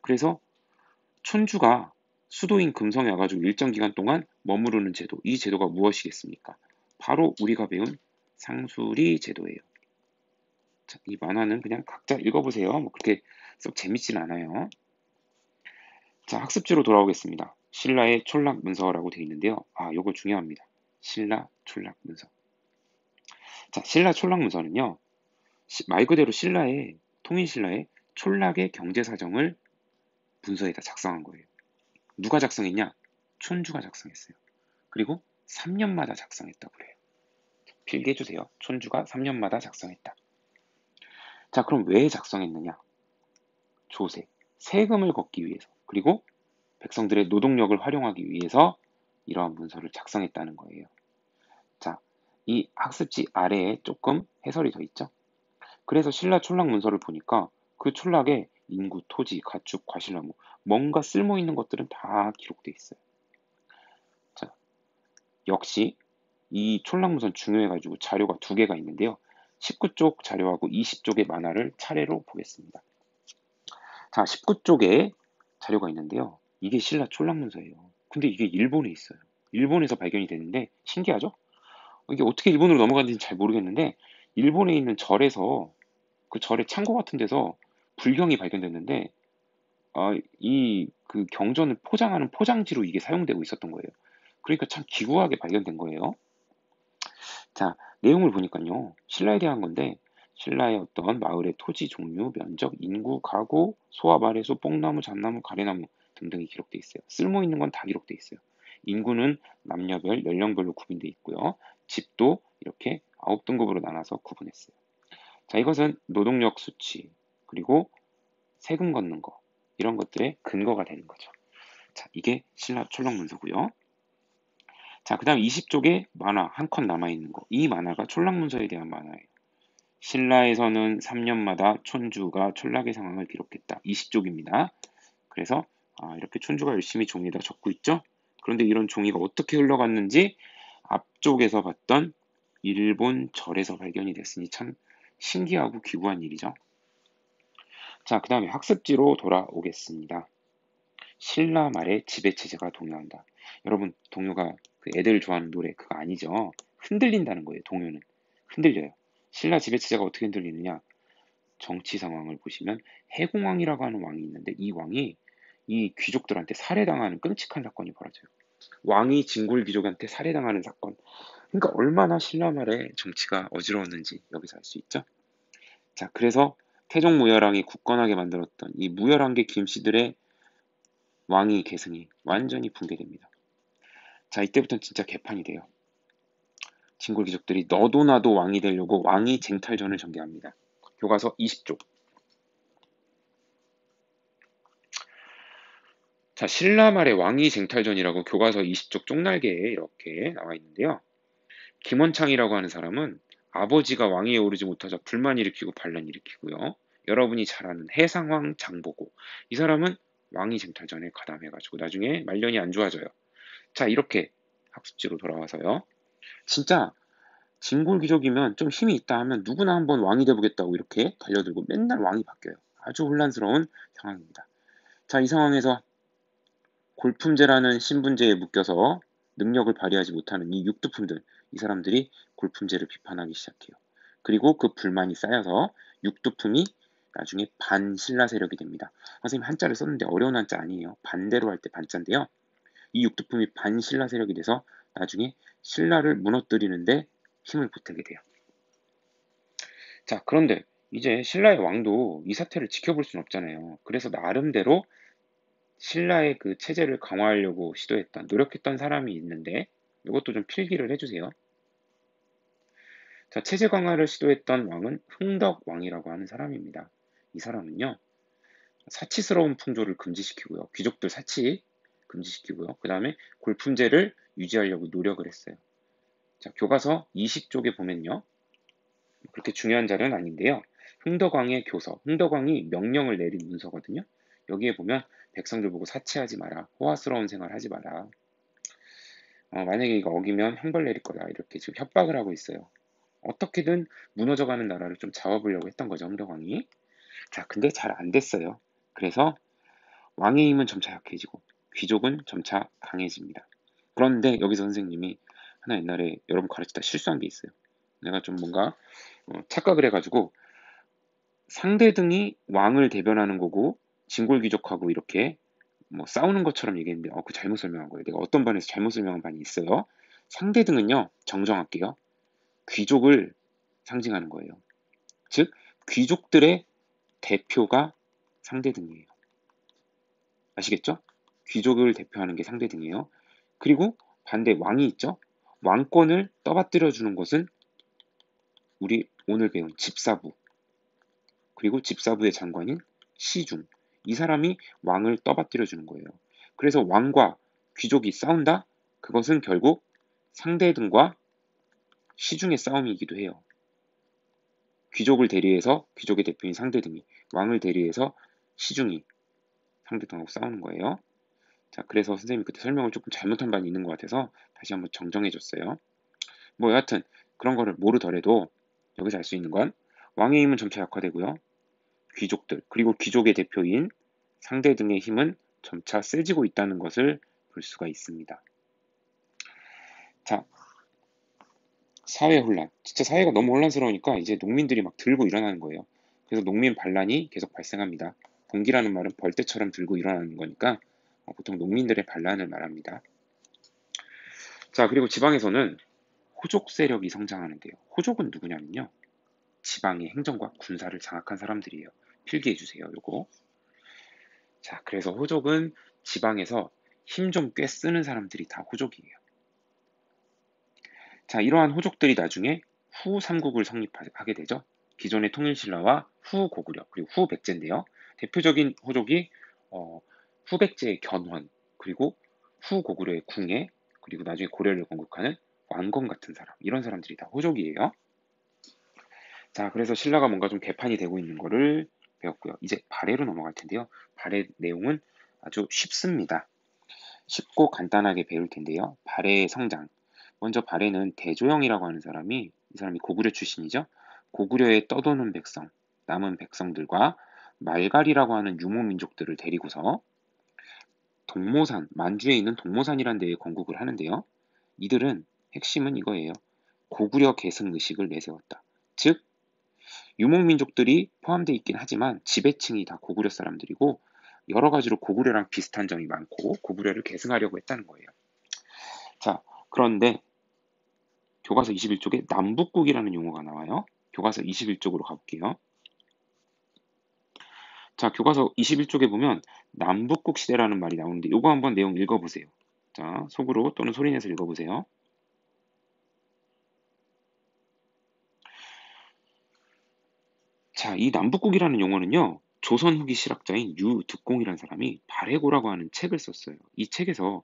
그래서 촌주가 수도인 금성에 와가지고 일정 기간 동안 머무르는 제도. 이 제도가 무엇이겠습니까? 바로 우리가 배운 상수리 제도예요. 자, 이 만화는 그냥 각자 읽어보세요. 뭐 그렇게 썩 재밌진 않아요. 자, 학습지로 돌아오겠습니다. 신라의 촌락 문서라고 되어 있는데요. 요거 중요합니다. 신라 촌락 문서. 자, 신라 촌락 문서는요. 말 그대로 통일신라의 촌락의 경제 사정을 문서에다 작성한 거예요. 누가 작성했냐? 촌주가 작성했어요. 그리고 3년마다 작성했다고 그래요. 필기해 주세요. 촌주가 3년마다 작성했다. 자, 그럼 왜 작성했느냐? 조세, 세금을 걷기 위해서, 그리고 백성들의 노동력을 활용하기 위해서 이러한 문서를 작성했다는 거예요. 자, 이 학습지 아래에 조금 해설이 더 있죠? 그래서 신라 촌락 문서를 보니까 그 촌락에 인구, 토지, 가축, 과실나무, 뭔가 쓸모 있는 것들은 다 기록돼 있어요. 자, 역시 이 촌락 문서는 중요해가지고 자료가 2개가 있는데요. 19쪽 자료하고 20쪽의 만화를 차례로 보겠습니다. 자, 19쪽에 자료가 있는데요. 이게 신라 촌락 문서예요. 근데 이게 일본에 있어요. 일본에서 발견이 됐는데 신기하죠? 이게 어떻게 일본으로 넘어갔는지 잘 모르겠는데 일본에 있는 절에서 그 절의 창고 같은 데서 불경이 발견됐는데 이 그 경전을 포장하는 포장지로 이게 사용되고 있었던 거예요. 그러니까 참 기구하게 발견된 거예요. 자, 내용을 보니까요. 신라에 대한 건데 신라의 어떤 마을의 토지 종류, 면적, 인구, 가구, 소와 말해소, 뽕나무, 잣나무, 가래나무 등등이 기록돼 있어요. 쓸모 있는 건 다 기록돼 있어요. 인구는 남녀별, 연령별로 구분돼 있고요. 집도 이렇게 9등급으로 나눠서 구분했어요. 자, 이것은 노동력 수치, 그리고 세금 걷는 거, 이런 것들의 근거가 되는 거죠. 자, 이게 신라 촐락문서고요. 자, 그 다음 20쪽에 만화 한 컷 남아있는 거. 이 만화가 촐락문서에 대한 만화예요. 신라에서는 3년마다 촌주가 촌락의 상황을 기록했다. 20쪽입니다. 그래서 이렇게 촌주가 열심히 종이에다 적고 있죠. 그런데 이런 종이가 어떻게 흘러갔는지 앞쪽에서 봤던 일본 절에서 발견이 됐으니 참 신기하고 기구한 일이죠. 자, 그 다음에 학습지로 돌아오겠습니다. 신라 말에 지배체제가 동요한다. 여러분, 동요가 그 애들 좋아하는 노래 그거 아니죠? 흔들린다는 거예요, 동요는. 흔들려요. 신라 지배체제가 어떻게 흔들리느냐? 정치 상황을 보시면 해공왕이라고 하는 왕이 있는데 이 왕이 이 귀족들한테 살해당하는 끔찍한 사건이 벌어져요. 왕이 진골 귀족한테 살해당하는 사건. 그러니까 얼마나 신라 말에 정치가 어지러웠는지 여기서 알 수 있죠. 자, 그래서 태종 무열왕이 굳건하게 만들었던 이 무열왕계 김씨들의 왕위 계승이 완전히 붕괴됩니다. 자, 이때부터는 진짜 개판이 돼요. 진골 귀족들이 너도 나도 왕이 되려고 왕위 쟁탈전을 전개합니다. 교과서 20쪽. 자, 신라 말의 왕위 쟁탈전이라고 교과서 20쪽 쪽날개에 이렇게 나와 있는데요. 김원창이라고 하는 사람은 아버지가 왕위에 오르지 못하자 불만 일으키고 반란 일으키고요. 여러분이 잘 아는 해상왕 장보고 이 사람은 왕위 쟁탈전에 가담해가지고 나중에 말년이 안 좋아져요. 자, 이렇게 학습지로 돌아와서요. 진짜 진골 귀족이면 좀 힘이 있다 하면 누구나 한번 왕이 돼보겠다고 이렇게 달려들고 맨날 왕이 바뀌어요. 아주 혼란스러운 상황입니다. 자, 이 상황에서 골품제라는 신분제에 묶여서 능력을 발휘하지 못하는 이 육두품들, 이 사람들이 골품제를 비판하기 시작해요. 그리고 그 불만이 쌓여서 육두품이 나중에 반신라 세력이 됩니다. 선생님 한자를 썼는데 어려운 한자 아니에요. 반대로 할 때 반자인데요. 이 육두품이 반신라 세력이 돼서 나중에 신라를 무너뜨리는데 힘을 보태게 돼요. 자, 그런데 이제 신라의 왕도 이 사태를 지켜볼 수는 없잖아요. 그래서 나름대로 신라의 그 체제를 강화하려고 시도했던, 노력했던 사람이 있는데 이것도 좀 필기를 해주세요. 자, 체제 강화를 시도했던 왕은 흥덕 왕이라고 하는 사람입니다. 이 사람은요, 사치스러운 풍조를 금지시키고요. 귀족들 사치 금지시키고요. 그 다음에 골품제를 유지하려고 노력을 했어요. 자, 교과서 20쪽에 보면요. 그렇게 중요한 자료는 아닌데요. 흥덕왕의 교서, 흥덕왕이 명령을 내린 문서거든요. 여기에 보면 백성들 보고 사치하지 마라, 호화스러운 생활 하지 마라. 만약에 이거 어기면 형벌 내릴 거다 이렇게 지금 협박을 하고 있어요. 어떻게든 무너져가는 나라를 좀 잡아보려고 했던 거죠, 흥덕왕이. 자, 근데 잘 안 됐어요. 그래서 왕의 힘은 점차 약해지고 귀족은 점차 강해집니다. 그런데 여기서 선생님이 하나 옛날에 여러분 가르치다 실수한 게 있어요. 내가 좀 뭔가 착각을 해가지고 상대등이 왕을 대변하는 거고 진골귀족하고 이렇게 뭐 싸우는 것처럼 얘기했는데 그 잘못 설명한 거예요. 내가 어떤 반에서 잘못 설명한 반이 있어요. 상대등은요, 정정할게요. 귀족을 상징하는 거예요. 즉 귀족들의 대표가 상대등이에요. 아시겠죠? 귀족을 대표하는 게 상대등이에요. 그리고 반대 왕이 있죠? 왕권을 떠받들여 주는 것은 우리 오늘 배운 집사부, 그리고 집사부의 장관인 시중, 이 사람이 왕을 떠받들여 주는 거예요. 그래서 왕과 귀족이 싸운다? 그것은 결국 상대등과 시중의 싸움이기도 해요. 귀족을 대리해서 귀족의 대표인 상대등이, 왕을 대리해서 시중이 상대등하고 싸우는 거예요. 자, 그래서 선생님이 그때 설명을 조금 잘못한 바는 있는 것 같아서 다시 한번 정정해 줬어요. 뭐 여하튼 그런 거를 모르더라도 여기서 알 수 있는 건 왕의 힘은 점차 약화되고요. 귀족들, 그리고 귀족의 대표인 상대 등의 힘은 점차 세지고 있다는 것을 볼 수가 있습니다. 자, 사회 혼란. 진짜 사회가 너무 혼란스러우니까 이제 농민들이 막 들고 일어나는 거예요. 그래서 농민 반란이 계속 발생합니다. 봉기라는 말은 벌떼처럼 들고 일어나는 거니까 보통 농민들의 반란을 말합니다. 자, 그리고 지방에서는 호족 세력이 성장하는데요. 호족은 누구냐면요. 지방의 행정과 군사를 장악한 사람들이에요. 필기해 주세요, 요거. 자, 그래서 호족은 지방에서 힘 좀 꽤 쓰는 사람들이 다 호족이에요. 자, 이러한 호족들이 나중에 후 삼국을 성립하게 되죠. 기존의 통일신라와 후 고구려, 그리고 후 백제인데요. 대표적인 호족이 후 백제의 견훤, 그리고 후 고구려의 궁예, 그리고 나중에 고려를 건국하는 왕건 같은 사람, 이런 사람들이 다 호족이에요. 자, 그래서 신라가 뭔가 좀 개판이 되고 있는 거를 배웠고요. 이제 발해로 넘어갈 텐데요. 발해 내용은 아주 쉽습니다. 쉽고 간단하게 배울 텐데요. 발해의 성장. 먼저 발해는 대조영이라고 하는 사람이, 이 사람이 고구려 출신이죠. 고구려에 떠도는 백성, 남은 백성들과 말갈이라고 하는 유목민족들을 데리고서 동모산, 만주에 있는 동모산이라는 데에 건국을 하는데요. 이들은 핵심은 이거예요. 고구려 계승 의식을 내세웠다. 즉, 유목민족들이 포함되어 있긴 하지만 지배층이 다 고구려 사람들이고 여러 가지로 고구려랑 비슷한 점이 많고 고구려를 계승하려고 했다는 거예요. 자, 그런데 교과서 21쪽에 남북국이라는 용어가 나와요. 교과서 21쪽으로 가볼게요. 자, 교과서 21쪽에 보면 남북국 시대라는 말이 나오는데 이거 한번 내용 읽어보세요. 자, 속으로 또는 소리내서 읽어보세요. 자, 이 남북국이라는 용어는요. 조선 후기 실학자인 유득공이라는 사람이 발해고라고 하는 책을 썼어요. 이 책에서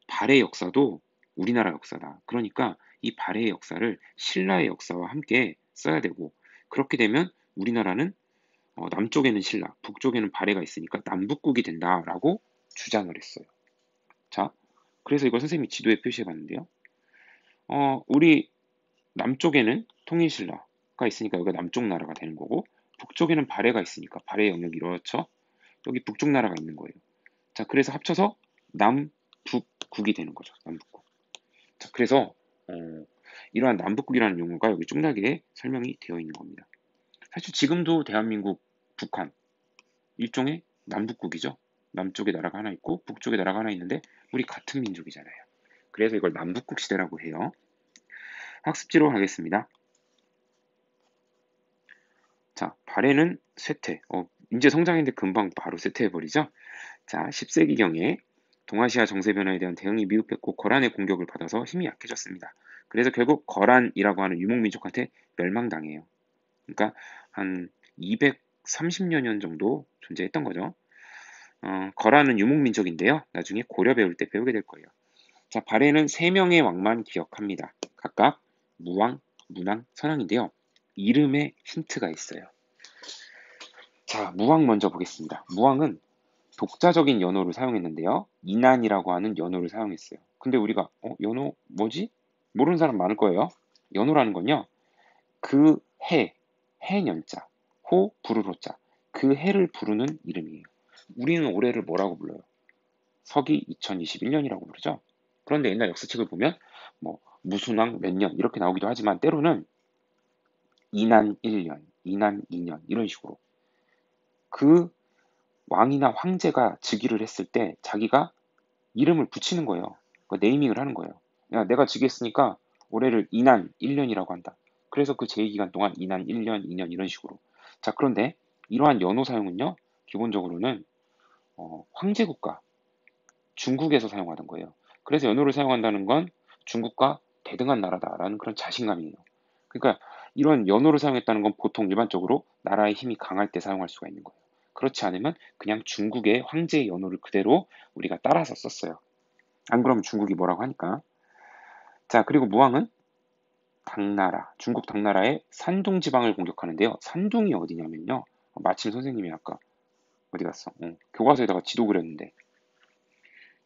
발해 역사도 우리나라 역사다. 그러니까 이 발해의 역사를 신라의 역사와 함께 써야 되고 그렇게 되면 우리나라는 남쪽에는 신라, 북쪽에는 발해가 있으니까 남북국이 된다라고 주장을 했어요. 자, 그래서 이걸 선생님이 지도에 표시해 봤는데요. 우리 남쪽에는 통일신라가 있으니까 여기가 남쪽 나라가 되는 거고 북쪽에는 발해가 있으니까 발해의 영역이 이렇죠. 여기 북쪽 나라가 있는 거예요. 자, 그래서 합쳐서 남북국이 되는 거죠. 남북국. 자, 그래서 이러한 남북국이라는 용어가 여기 쪽락에 설명이 되어 있는 겁니다. 사실 지금도 대한민국, 북한 일종의 남북국이죠. 남쪽에 나라가 하나 있고 북쪽에 나라가 하나 있는데 우리 같은 민족이잖아요. 그래서 이걸 남북국 시대라고 해요. 학습지로 가겠습니다. 자, 발해는 쇠퇴. 이제 성장했는데 금방 바로 쇠퇴해버리죠. 자, 10세기경에 동아시아 정세 변화에 대한 대응이 미흡했고 거란의 공격을 받아서 힘이 약해졌습니다. 그래서 결국 거란이라고 하는 유목민족한테 멸망당해요. 그러니까 한 230여 년 정도 존재했던 거죠. 거란은 유목민족인데요. 나중에 고려 배울 때 배우게 될 거예요. 자, 발해는 3명의 왕만 기억합니다. 각각 무왕, 문왕, 선왕인데요. 이름에 힌트가 있어요. 자, 무왕 먼저 보겠습니다. 무왕은 독자적인 연호를 사용했는데요. 이난이라고 하는 연호를 사용했어요. 근데 우리가 연호 뭐지? 모르는 사람 많을 거예요. 연호라는 건요. 그 해, 해년자, 호, 부르로자. 그 해를 부르는 이름이에요. 우리는 올해를 뭐라고 불러요? 서기 2021년이라고 부르죠. 그런데 옛날 역사책을 보면 뭐 무순왕 몇 년 이렇게 나오기도 하지만 때로는 이난 1년, 이난 2년 이런 식으로 그 왕이나 황제가 즉위를 했을 때 자기가 이름을 붙이는 거예요. 네이밍을 하는 거예요. 야, 내가 즉위했으니까 올해를 이난 1년이라고 한다. 그래서 그 제위기간 동안 이난 1년, 2년 이런 식으로. 자, 그런데 이러한 연호 사용은요. 기본적으로는 황제국가 중국에서 사용하던 거예요. 그래서 연호를 사용한다는 건 중국과 대등한 나라다라는 그런 자신감이에요. 그러니까 이런 연호를 사용했다는 건 보통 일반적으로 나라의 힘이 강할 때 사용할 수가 있는 거예요. 그렇지 않으면 그냥 중국의 황제의 연호를 그대로 우리가 따라서 썼어요. 안 그러면 중국이 뭐라고 하니까. 자, 그리고 무왕은 당나라, 중국 당나라의 산둥 지방을 공격하는데요. 산둥이 어디냐면요. 마침 선생님이 아까 어디 갔어? 교과서에다가 지도 그렸는데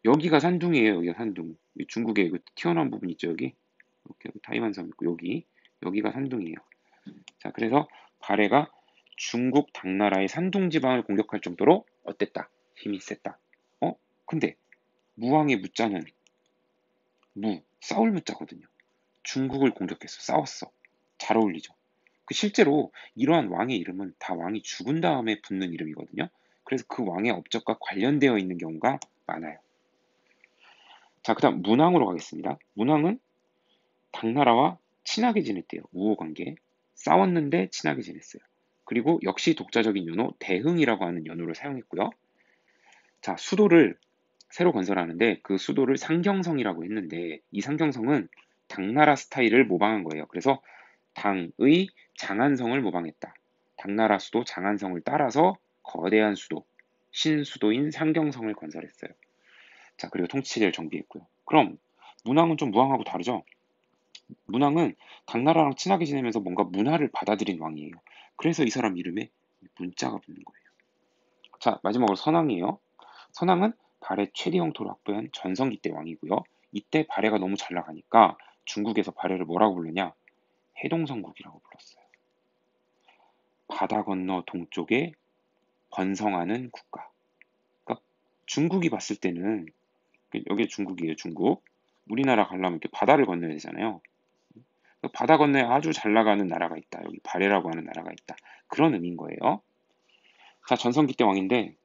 여기가 산둥이에요. 여기가 산둥. 중국의 그 튀어나온 부분 있죠, 여기. 이렇게 타이완섬 있고 여기가 산둥이에요. 자, 그래서 발해가 중국 당나라의 산둥 지방을 공격할 정도로 어땠다? 힘이 셌다. 근데 무왕의 무자는 싸울 무자거든요. 중국을 공격했어. 싸웠어. 잘 어울리죠. 실제로 이러한 왕의 이름은 다 왕이 죽은 다음에 붙는 이름이거든요. 그래서 그 왕의 업적과 관련되어 있는 경우가 많아요. 자, 그 다음 문왕으로 가겠습니다. 문왕은 당나라와 친하게 지냈대요. 우호관계. 싸웠는데 친하게 지냈어요. 그리고 역시 독자적인 연호 대흥이라고 하는 연호를 사용했고요. 자, 수도를 새로 건설하는데 그 수도를 상경성이라고 했는데 이 상경성은 당나라 스타일을 모방한 거예요. 그래서 당의 장안성을 모방했다. 당나라 수도 장안성을 따라서 거대한 수도, 신수도인 상경성을 건설했어요. 자, 그리고 통치체제를 정비했고요. 그럼 문왕은 좀 무왕하고 다르죠? 문왕은 당나라랑 친하게 지내면서 뭔가 문화를 받아들인 왕이에요. 그래서 이 사람 이름에 문자가 붙는 거예요. 자, 마지막으로 선왕이에요. 선왕은 발해 최대 영토를 확보한 전성기 때 왕이고요. 이때 발해가 너무 잘 나가니까 중국에서 발해를 뭐라고 부르냐? 해동성국이라고 불렀어요. 바다 건너 동쪽에 번성하는 국가. 그러니까 중국이 봤을 때는 여기 중국이에요, 중국. 우리나라 가려면 이렇게 바다를 건너야 되잖아요. 바다 건너에 아주 잘 나가는 나라가 있다. 여기 발해라고 하는 나라가 있다. 그런 의미인 거예요. 자, 전성기 때 왕인데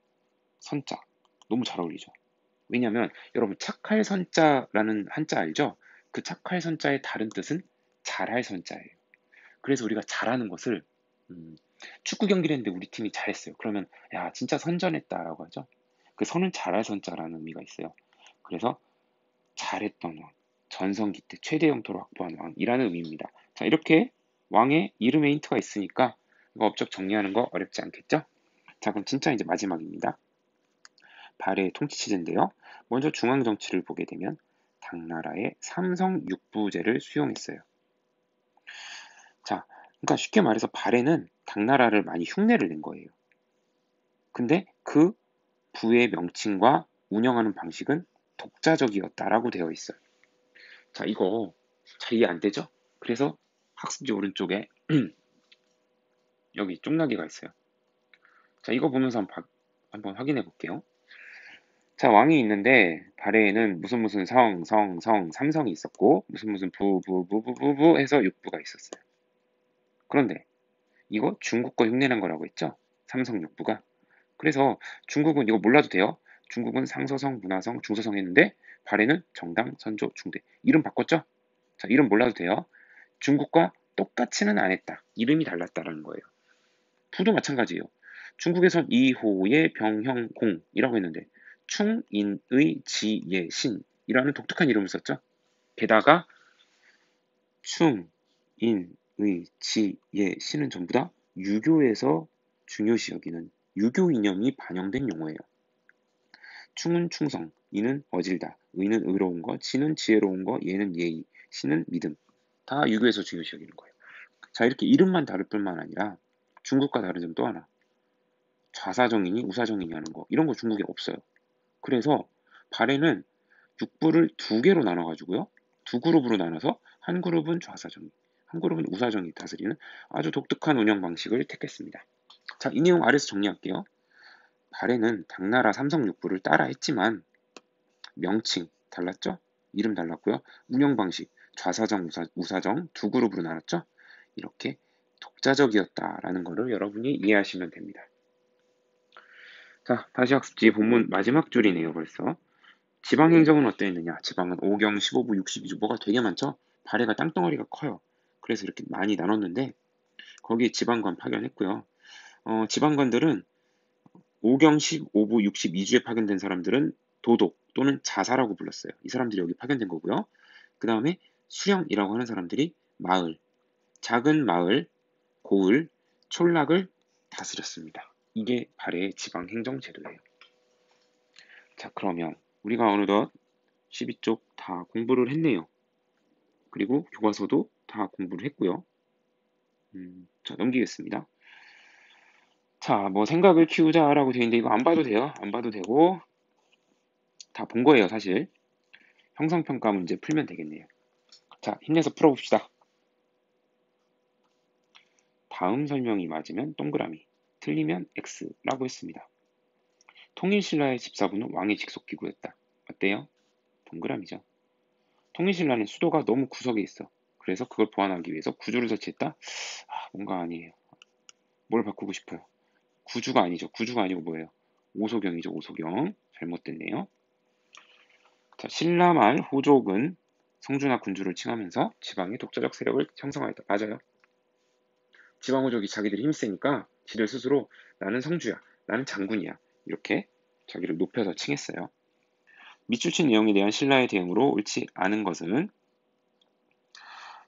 선자 너무 잘 어울리죠. 왜냐하면 여러분 착할 선자라는 한자 알죠? 그 착할 선자의 다른 뜻은 잘할 선자예요. 그래서 우리가 잘하는 것을 축구 경기를 했는데 우리 팀이 잘했어요. 그러면 야 진짜 선전했다라고 하죠. 그 선은 잘할 선자라는 의미가 있어요. 그래서 잘했던 왕, 전성기 때 최대 영토를 확보한 왕이라는 의미입니다. 자, 이렇게 왕의 이름에 힌트가 있으니까 이거 업적 정리하는 거 어렵지 않겠죠? 자, 그럼 진짜 이제 마지막입니다. 발해의 통치 체제인데요. 먼저 중앙 정치를 보게 되면 당나라의 삼성 육부제를 수용했어요. 자, 그러니까 쉽게 말해서 발해는 당나라를 많이 흉내를 낸 거예요. 근데 그 부의 명칭과 운영하는 방식은 독자적이었다라고 되어 있어요. 자, 이거 잘 이해 안 되죠? 그래서 학습지 오른쪽에 여기 쪽나기가 있어요. 자, 이거 보면서 한번 확인해 볼게요. 자, 왕이 있는데 발해에는 무슨 성, 삼성이 있었고 무슨 부 해서 육부가 있었어요. 그런데 이거 중국거 흉내낸 거라고 했죠? 삼성 육부가. 그래서 중국은 이거 몰라도 돼요. 중국은 상서성, 문화성, 중서성 했는데 발해는 정당, 선조, 중대. 이름 바꿨죠? 자, 이름 몰라도 돼요. 중국과 똑같이는 안 했다. 이름이 달랐다라는 거예요. 부도 마찬가지예요. 중국에선 이호의 병형공이라고 했는데 충인의 지예 신이라는 독특한 이름을 썼죠. 게다가 충인의 지예 신은 전부 다 유교에서 중요시 여기는 유교 이념이 반영된 용어예요. 충은 충성, 이는 어질다, 의는 의로운 거, 지는 지혜로운 거, 예는 예의, 신은 믿음. 다 유교에서 중요시 여기는 거예요. 자, 이렇게 이름만 다를 뿐만 아니라 중국과 다른 점 또 하나. 좌사정인이 우사정인이 하는 거 이런 거 중국에 없어요. 그래서 발해는 육부를 두 개로 나눠가지고요. 두 그룹으로 나눠서 한 그룹은 좌사정인, 한 그룹은 우사정이 다스리는 아주 독특한 운영 방식을 택했습니다. 자, 이 내용 아래서 정리할게요. 발해는 당나라 삼성 육부를 따라 했지만 명칭 달랐죠? 이름 달랐고요. 운영 방식 좌사정, 우사정 두 그룹으로 나눴죠? 이렇게 독자적이었다라는 것을 여러분이 이해하시면 됩니다. 자, 다시 학습지 본문 마지막 줄이네요, 벌써. 지방행정은 어떠했느냐? 지방은 5경, 15부, 62주 뭐가 되게 많죠? 발해가 땅덩어리가 커요. 그래서 이렇게 많이 나눴는데 거기에 지방관 파견했고요. 지방관들은 5경, 15부, 62주에 파견된 사람들은 도독 또는 자사라고 불렀어요. 이 사람들이 여기 파견된 거고요. 그 다음에 수령이라고 하는 사람들이 마을, 작은 마을, 고을, 촌락을 다스렸습니다. 이게 발해의 지방행정제도예요. 자, 그러면 우리가 어느덧 12쪽 다 공부를 했네요. 그리고 교과서도 다 공부를 했고요. 자, 넘기겠습니다. 자, 뭐 생각을 키우자라고 되어 있는데 이거 안 봐도 돼요. 안 봐도 되고 다 본 거예요, 사실. 형성평가 문제 풀면 되겠네요. 자, 힘내서 풀어봅시다. 다음 설명이 맞으면 동그라미, 틀리면 X라고 했습니다. 통일신라의 집사부는 왕의 직속기구였다. 어때요? 동그라미죠. 통일신라는 수도가 너무 구석에 있어. 그래서 그걸 보완하기 위해서 구조를 설치했다. 뭔가 아니에요. 뭘 바꾸고 싶어요? 구주가 아니죠. 구주가 아니고 뭐예요? 오소경이죠. 오소경. 잘못됐네요. 자, 신라 말 호족은 성주나 군주를 칭하면서 지방의 독자적 세력을 형성하였다. 맞아요. 지방 호족이 자기들이 힘세니까 지들 스스로 나는 성주야, 나는 장군이야 이렇게 자기를 높여서 칭했어요. 밑줄친 내용에 대한 신라의 대응으로 옳지 않은 것은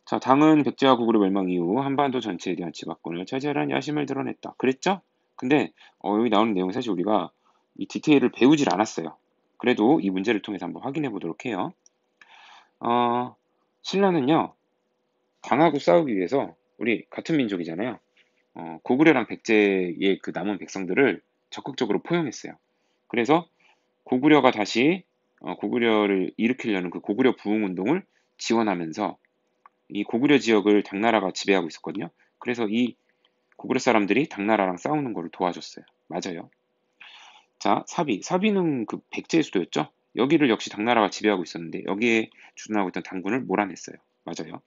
자, 당은 백제와 고구려 멸망 이후 한반도 전체에 대한 지방권을 차지하라는 야심을 드러냈다. 그랬죠? 근데 여기 나오는 내용은 사실 우리가 이 디테일을 배우질 않았어요. 그래도 이 문제를 통해서 한번 확인해 보도록 해요. 신라는요, 당하고 싸우기 위해서 우리 같은 민족이잖아요. 고구려랑 백제의 그 남은 백성들을 적극적으로 포용했어요. 그래서 고구려가 다시 고구려를 일으키려는 그 고구려 부흥 운동을 지원하면서 이 고구려 지역을 당나라가 지배하고 있었거든요. 그래서 이 고구려 사람들이 당나라랑 싸우는 거를 도와줬어요. 맞아요. 자, 사비는 그 백제의 수도였죠. 여기를 역시 당나라가 지배하고 있었는데 여기에 주둔하고 있던 당군을 몰아냈어요. 맞아요.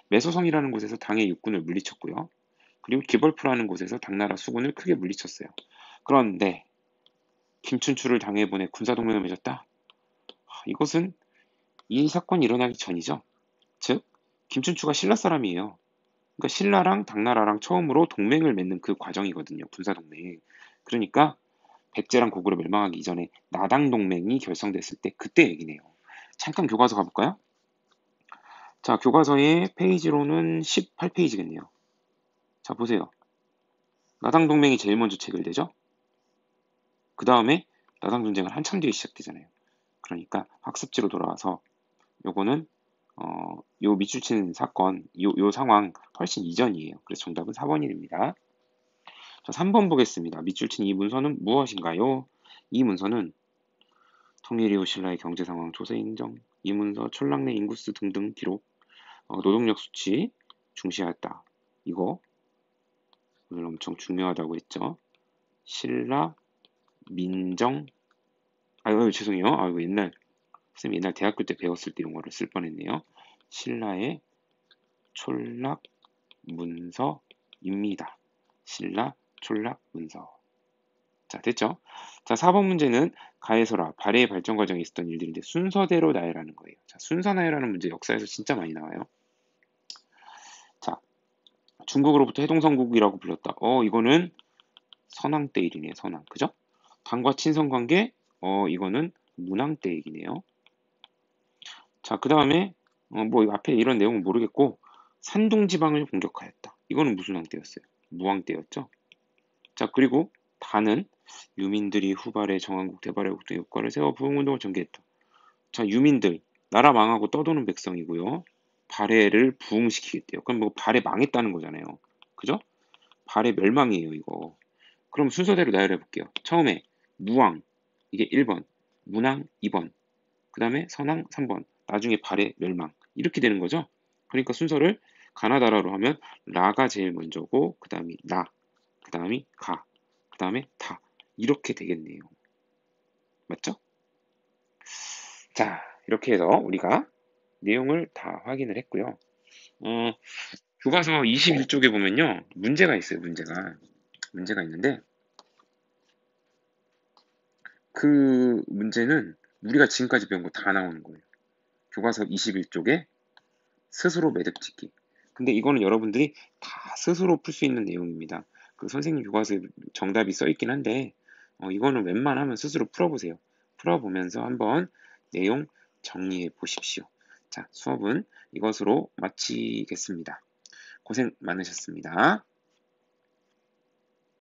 매소성이라는 곳에서 당의 육군을 물리쳤고요. 그리고 기벌프라는 곳에서 당나라 수군을 크게 물리쳤어요. 그런데 김춘추를 당해 보내 군사동맹을 맺었다? 이것은 이 사건이 일어나기 전이죠. 즉 김춘추가 신라 사람이에요. 그러니까 신라랑 당나라랑 처음으로 동맹을 맺는 그 과정이거든요. 군사동맹. 그러니까 백제랑 고구려 멸망하기 이전에 나당 동맹이 결성됐을 때 그때 얘기네요. 잠깐 교과서 가볼까요? 자, 교과서의 페이지로는 18페이지겠네요. 자, 보세요. 나당 동맹이 제일 먼저 체결되죠? 그 다음에 나당 전쟁은 한참 뒤에 시작되잖아요. 그러니까 학습지로 돌아와서 요거는 요 밑줄 친 사건, 요 상황 훨씬 이전이에요. 그래서 정답은 4번입니다. 자, 3번 보겠습니다. 밑줄 친 이 문서는 무엇인가요? 이 문서는 통일 이후 신라의 경제 상황 조세 인정, 이 문서 촌락 내 인구수 등등 기록, 노동력 수치 중시하였다. 이거 오늘 엄청 중요하다고 했죠. 신라 민정, 아유 죄송해요. 이거 선생님 옛날 대학교 때 배웠을 때 용어를 쓸 뻔했네요. 신라의 촌락 문서입니다. 신라 촌락 문서. 자, 됐죠? 자, 4번 문제는 가해서라, 발해의 발전 과정에 있었던 일들인데 순서대로 나열하는 거예요. 자, 순서 나열하는 문제 역사에서 진짜 많이 나와요. 자, 중국으로부터 해동성국이라고 불렸다. 이거는 선왕 때 일이네요. 선왕. 그죠? 당과 친선 관계, 이거는 문왕 때 얘기네요. 자, 그 다음에, 뭐, 앞에 이런 내용은 모르겠고, 산둥 지방을 공격하였다. 이거는 무슨 왕 때였어요? 무왕 때였죠? 자, 그리고 다는 유민들이 후발에 정한국 대발해국 등 효과를 세워 부흥운동을 전개했다. 자, 유민들, 나라 망하고 떠도는 백성이고요. 발해를 부흥시키겠대요. 그럼 뭐 발해 망했다는 거잖아요. 그죠? 발해 멸망이에요, 이거. 그럼 순서대로 나열해 볼게요. 처음에 무왕, 이게 1번, 문왕 2번, 그 다음에 선왕 3번, 나중에 발해 멸망. 이렇게 되는 거죠. 그러니까 순서를 가나다라로 하면 라가 제일 먼저고, 그 다음이 나, 그 다음이 가, 그 다음에 다. 이렇게 되겠네요. 맞죠? 자, 이렇게 해서 우리가 내용을 다 확인을 했고요. 교과서 21쪽에 보면요. 문제가 있어요, 문제가 있는데, 그 문제는 우리가 지금까지 배운 거 다 나오는 거예요. 교과서 21쪽에 스스로 매듭 짓기. 근데 이거는 여러분들이 다 스스로 풀 수 있는 내용입니다. 그 선생님 교과서에 정답이 써 있긴 한데, 이거는 웬만하면 스스로 풀어보세요. 풀어보면서 한번 내용 정리해 보십시오. 자, 수업은 이것으로 마치겠습니다. 고생 많으셨습니다.